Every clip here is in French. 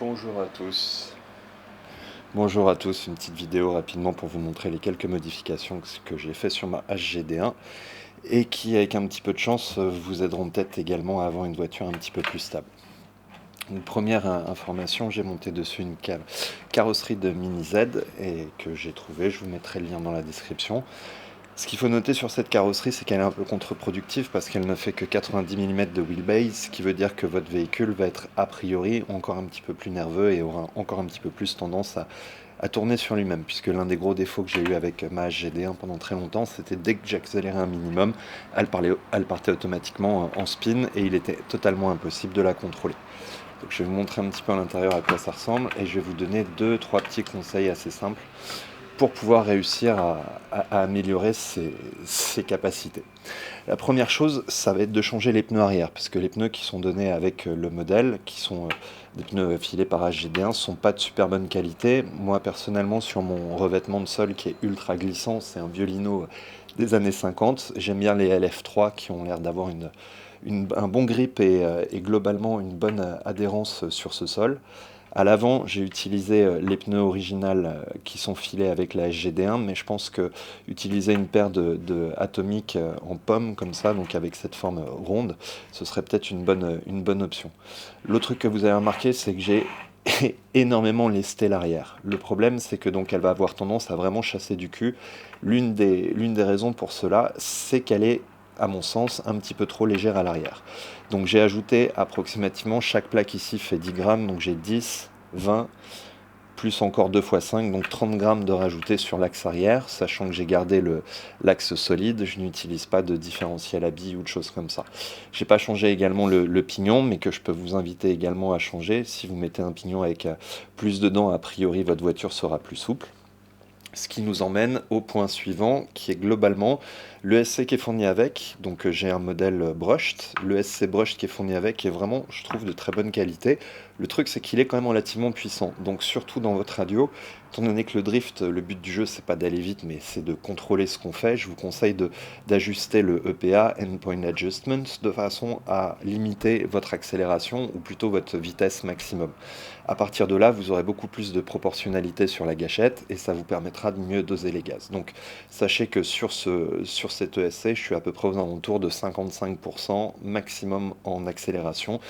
Bonjour à tous. Bonjour à tous, une petite vidéo rapidement pour vous montrer les quelques modifications que j'ai fait sur ma HGD1 et qui, avec un petit peu de chance, vous aideront peut-être également à avoir une voiture un petit peu plus stable. Une première information, j'ai monté dessus une carrosserie de Mini Z et que j'ai trouvé, je vous mettrai le lien dans la description. Ce qu'il faut noter sur cette carrosserie, c'est qu'elle est un peu contre-productive parce qu'elle ne fait que 90 mm de wheelbase, ce qui veut dire que votre véhicule va être a priori encore un petit peu plus nerveux et aura encore un petit peu plus tendance à tourner sur lui-même, puisque l'un des gros défauts que j'ai eu avec ma HGD1 pendant très longtemps, c'était dès que j'accélérais un minimum, elle partait automatiquement en spin et il était totalement impossible de la contrôler. Donc je vais vous montrer un petit peu à l'intérieur à quoi ça ressemble et je vais vous donner 2-3 petits conseils assez simples pour pouvoir réussir à améliorer ses capacités. La première chose, ça va être de changer les pneus arrière, parce que les pneus qui sont donnés avec le modèle, qui sont des pneus filés par HGD1, ne sont pas de super bonne qualité. Moi, personnellement, sur mon revêtement de sol qui est ultra glissant, c'est un vieux lino des années 50, j'aime bien les LF3 qui ont l'air d'avoir un bon grip et globalement une bonne adhérence sur ce sol. À l'avant, j'ai utilisé les pneus originales qui sont filés avec la SGD1, mais je pense que utiliser une paire de atomiques en pomme comme ça, donc avec cette forme ronde, ce serait peut-être une bonne option. L'autre truc que vous avez remarqué, c'est que j'ai énormément lesté l'arrière. Le problème, c'est que donc elle va avoir tendance à vraiment chasser du cul. L'une des raisons pour cela, c'est qu'elle est à mon sens, un petit peu trop légère à l'arrière. Donc j'ai ajouté approximativement, chaque plaque ici fait 10 grammes, donc j'ai 10, 20, plus encore 2 fois 5, donc 30 grammes de rajouter sur l'axe arrière, sachant que j'ai gardé l'axe solide, je n'utilise pas de différentiel à billes ou de choses comme ça. J'ai pas changé également le pignon, mais que je peux vous inviter également à changer. Si vous mettez un pignon avec plus de dents, a priori votre voiture sera plus souple. Ce qui nous emmène au point suivant, qui est globalement le SC qui est fourni avec. Donc j'ai un modèle brushed. Le SC brushed qui est fourni avec est vraiment, je trouve, de très bonne qualité. Le truc, c'est qu'il est quand même relativement puissant. Donc surtout dans votre radio, étant donné que le drift, le but du jeu, c'est pas d'aller vite, mais c'est de contrôler ce qu'on fait, je vous conseille d'ajuster le EPA, Endpoint Adjustment, de façon à limiter votre accélération, ou plutôt votre vitesse maximum. À partir de là, vous aurez beaucoup plus de proportionnalité sur la gâchette et ça vous permettra de mieux doser les gaz. Donc sachez que sur cet ESC, je suis à peu près aux alentours de 55% maximum en accélération,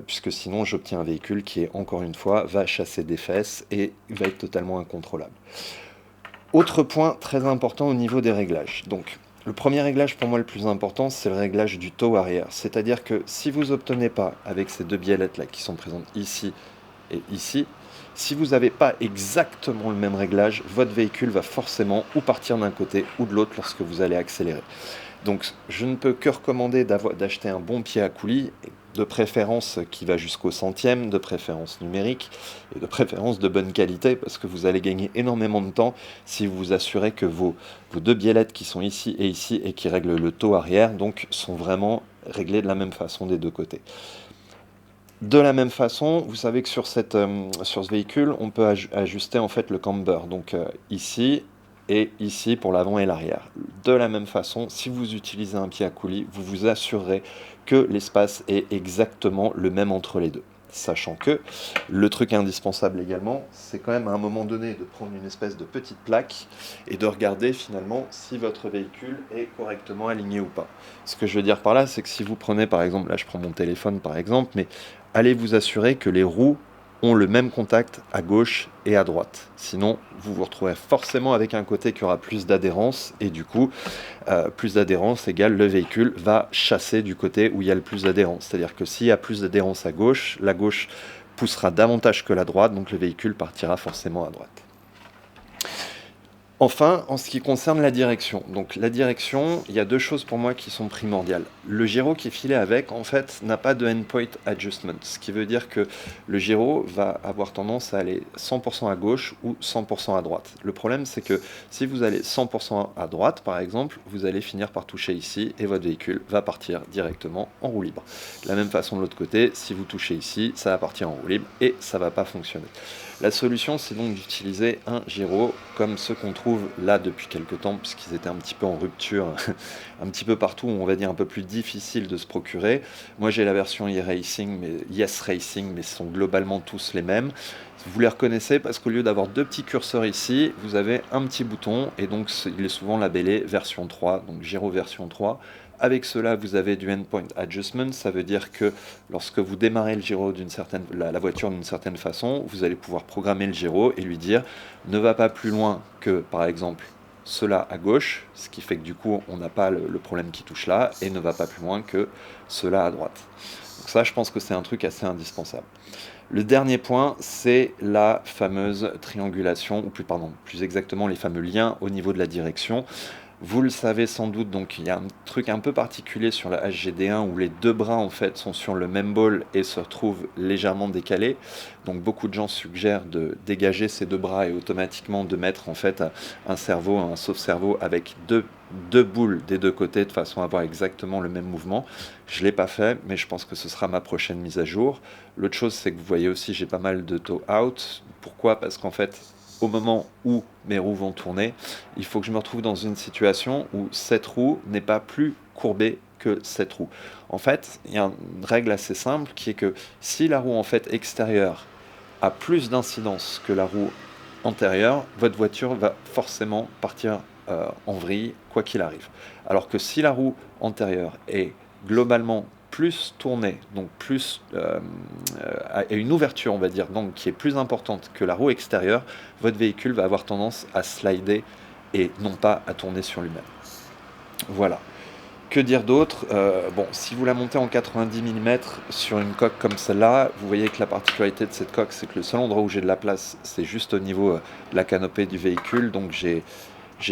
puisque sinon j'obtiens un véhicule qui est, encore une fois, va chasser des fesses et va être totalement incontrôlable. Autre point très important au niveau des réglages. Donc, le premier réglage pour moi le plus important, c'est le réglage du tow arrière. C'est-à-dire que si vous n'obtenez pas, avec ces deux biellettes là qui sont présentes ici et ici, si vous n'avez pas exactement le même réglage, votre véhicule va forcément ou partir d'un côté ou de l'autre lorsque vous allez accélérer. Donc je ne peux que recommander d'acheter un bon pied à coulis, de préférence qui va jusqu'au centième, de préférence numérique, et de préférence de bonne qualité, parce que vous allez gagner énormément de temps si vous vous assurez que vos deux biellettes qui sont ici et qui règlent le taux arrière, donc sont vraiment réglées de la même façon des deux côtés. De la même façon, vous savez que sur ce véhicule, on peut ajuster en fait le camber, donc ici et ici pour l'avant et l'arrière. De la même façon, si vous utilisez un pied à coulis, vous vous assurerez que l'espace est exactement le même entre les deux. Sachant que le truc indispensable également, c'est quand même à un moment donné de prendre une espèce de petite plaque et de regarder finalement si votre véhicule est correctement aligné ou pas. Ce que je veux dire par là, c'est que si vous prenez par exemple, là je prends mon téléphone par exemple, mais allez vous assurer que les roues ont le même contact à gauche et à droite. Sinon, vous vous retrouverez forcément avec un côté qui aura plus d'adhérence, et du coup, plus d'adhérence égale le véhicule va chasser du côté où il y a le plus d'adhérence. C'est-à-dire que s'il y a plus d'adhérence à gauche, la gauche poussera davantage que la droite, donc le véhicule partira forcément à droite. Enfin, en ce qui concerne la direction. Donc la direction, il y a deux choses pour moi qui sont primordiales. Le gyro qui est filé avec, en fait, n'a pas de endpoint adjustment, ce qui veut dire que le gyro va avoir tendance à aller 100% à gauche ou 100% à droite. Le problème, c'est que si vous allez 100% à droite, par exemple, vous allez finir par toucher ici et votre véhicule va partir directement en roue libre. De la même façon de l'autre côté, si vous touchez ici, ça va partir en roue libre et ça ne va pas fonctionner. La solution, c'est donc d'utiliser un gyro comme ce qu'on trouve trouve là depuis quelques temps, puisqu'ils étaient un petit peu en rupture, un petit peu partout, on va dire un peu plus difficile de se procurer. Moi j'ai la version Yes Racing, mais ce sont globalement tous les mêmes. Vous les reconnaissez parce qu'au lieu d'avoir deux petits curseurs ici, vous avez un petit bouton, et donc il est souvent labellé version 3, donc Giro version 3. Avec cela, vous avez du endpoint adjustment, ça veut dire que lorsque vous démarrez le gyro la voiture d'une certaine façon, vous allez pouvoir programmer le gyro et lui dire ne va pas plus loin que, par exemple, cela à gauche, ce qui fait que du coup, on n'a pas le problème qui touche là, et ne va pas plus loin que cela à droite. Donc ça, je pense que c'est un truc assez indispensable. Le dernier point, c'est la fameuse triangulation, ou plus exactement les fameux liens au niveau de la direction. Vous le savez sans doute, donc il y a un truc un peu particulier sur la HGD1 où les deux bras en fait sont sur le même bol et se retrouvent légèrement décalés. Donc beaucoup de gens suggèrent de dégager ces deux bras et automatiquement de mettre en fait un sauf-cerveau avec deux boules des deux côtés de façon à avoir exactement le même mouvement. Je ne l'ai pas fait, mais je pense que ce sera ma prochaine mise à jour. L'autre chose, c'est que vous voyez aussi, j'ai pas mal de toe out. Pourquoi? Parce qu'en fait, au moment où mes roues vont tourner, il faut que je me retrouve dans une situation où cette roue n'est pas plus courbée que cette roue. En fait, il y a une règle assez simple qui est que si la roue en fait extérieure a plus d'incidence que la roue antérieure, votre voiture va forcément partir en vrille, quoi qu'il arrive. Alors que si la roue antérieure est globalement plus tournée, donc et une ouverture, on va dire, donc qui est plus importante que la roue extérieure, votre véhicule va avoir tendance à slider et non pas à tourner sur lui-même. Voilà. Que dire d'autre? Bon, si vous la montez en 90 mm sur une coque comme celle-là, vous voyez que la particularité de cette coque, c'est que le seul endroit où j'ai de la place, c'est juste au niveau de la canopée du véhicule. Donc j'ai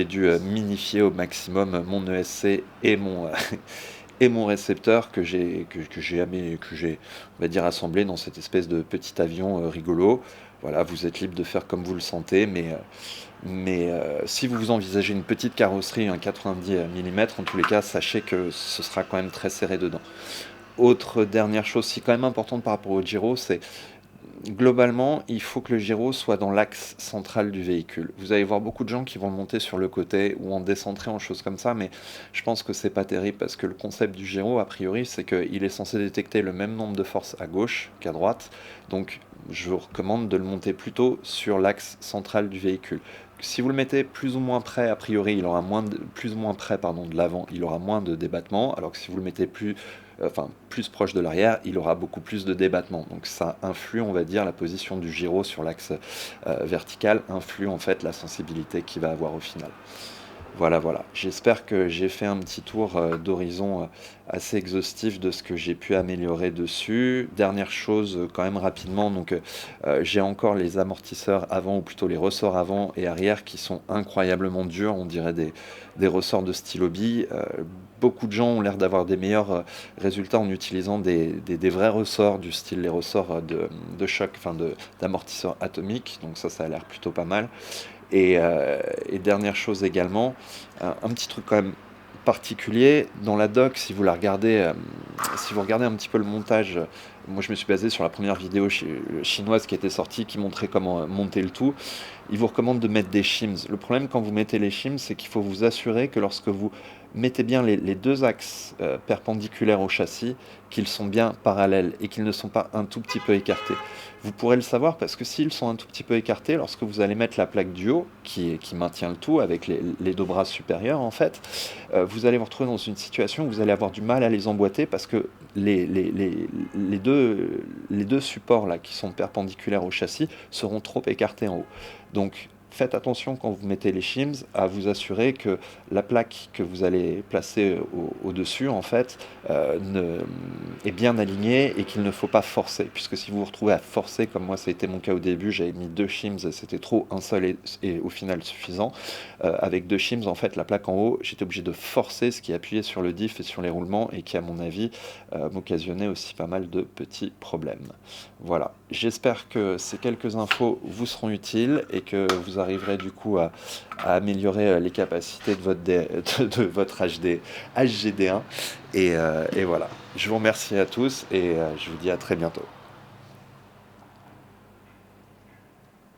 dû minifier au maximum mon ESC et mon récepteur que j'ai on va dire assemblé dans cette espèce de petit avion rigolo. Voilà, vous êtes libre de faire comme vous le sentez, mais si vous envisagez une petite carrosserie, un 90 mm, en tous les cas, sachez que ce sera quand même très serré dedans. Autre dernière chose, si quand même importante par rapport au gyro, c'est globalement, il faut que le gyro soit dans l'axe central du véhicule. Vous allez voir beaucoup de gens qui vont le monter sur le côté ou en décentré, en choses comme ça, mais je pense que c'est pas terrible parce que le concept du gyro, a priori, c'est qu'il est censé détecter le même nombre de forces à gauche qu'à droite. Donc, je vous recommande de le monter plutôt sur l'axe central du véhicule. Si vous le mettez plus ou moins près, a priori, il aura plus ou moins près, de l'avant, il aura moins de débattement, alors que si vous le mettez plus proche de l'arrière, il aura beaucoup plus de débattement. Donc ça influe, on va dire, la position du gyro sur l'axe vertical, influe en fait la sensibilité qu'il va avoir au final. Voilà. J'espère que j'ai fait un petit tour d'horizon assez exhaustif de ce que j'ai pu améliorer dessus. Dernière chose, quand même rapidement, donc j'ai encore les amortisseurs avant, ou plutôt les ressorts avant et arrière, qui sont incroyablement durs. On dirait des ressorts de stylo bille. Beaucoup de gens ont l'air d'avoir des meilleurs résultats en utilisant des vrais ressorts, du style les ressorts de choc, d'amortisseurs atomiques. Donc ça a l'air plutôt pas mal. Et dernière chose également, un petit truc quand même particulier, dans la doc, si vous regardez un petit peu le montage, moi je me suis basé sur la première vidéo chinoise qui était sortie, qui montrait comment monter le tout. Il vous recommande de mettre des shims. Le problème quand vous mettez les shims, c'est qu'il faut vous assurer que lorsque vous mettez bien les deux axes perpendiculaires au châssis, qu'ils sont bien parallèles et qu'ils ne sont pas un tout petit peu écartés. Vous pourrez le savoir parce que s'ils sont un tout petit peu écartés, lorsque vous allez mettre la plaque du haut, qui maintient le tout avec les deux bras supérieurs en fait, vous allez vous retrouver dans une situation où vous allez avoir du mal à les emboîter parce que les deux supports là qui sont perpendiculaires au châssis seront trop écartés en haut. Donc faites attention quand vous mettez les shims à vous assurer que la plaque que vous allez placer au-dessus en fait est bien alignée et qu'il ne faut pas forcer, puisque si vous vous retrouvez à forcer comme moi ça a été mon cas au début, j'avais mis deux shims, c'était trop, un seul et au final suffisant. Avec deux shims en fait la plaque en haut j'étais obligé de forcer, ce qui appuyait sur le diff et sur les roulements et qui à mon avis m'occasionnait aussi pas mal de petits problèmes. Voilà, j'espère que ces quelques infos vous seront utiles et que vous arriverez du coup à améliorer les capacités de votre HGD1 et voilà. Je vous remercie à tous et je vous dis à très bientôt.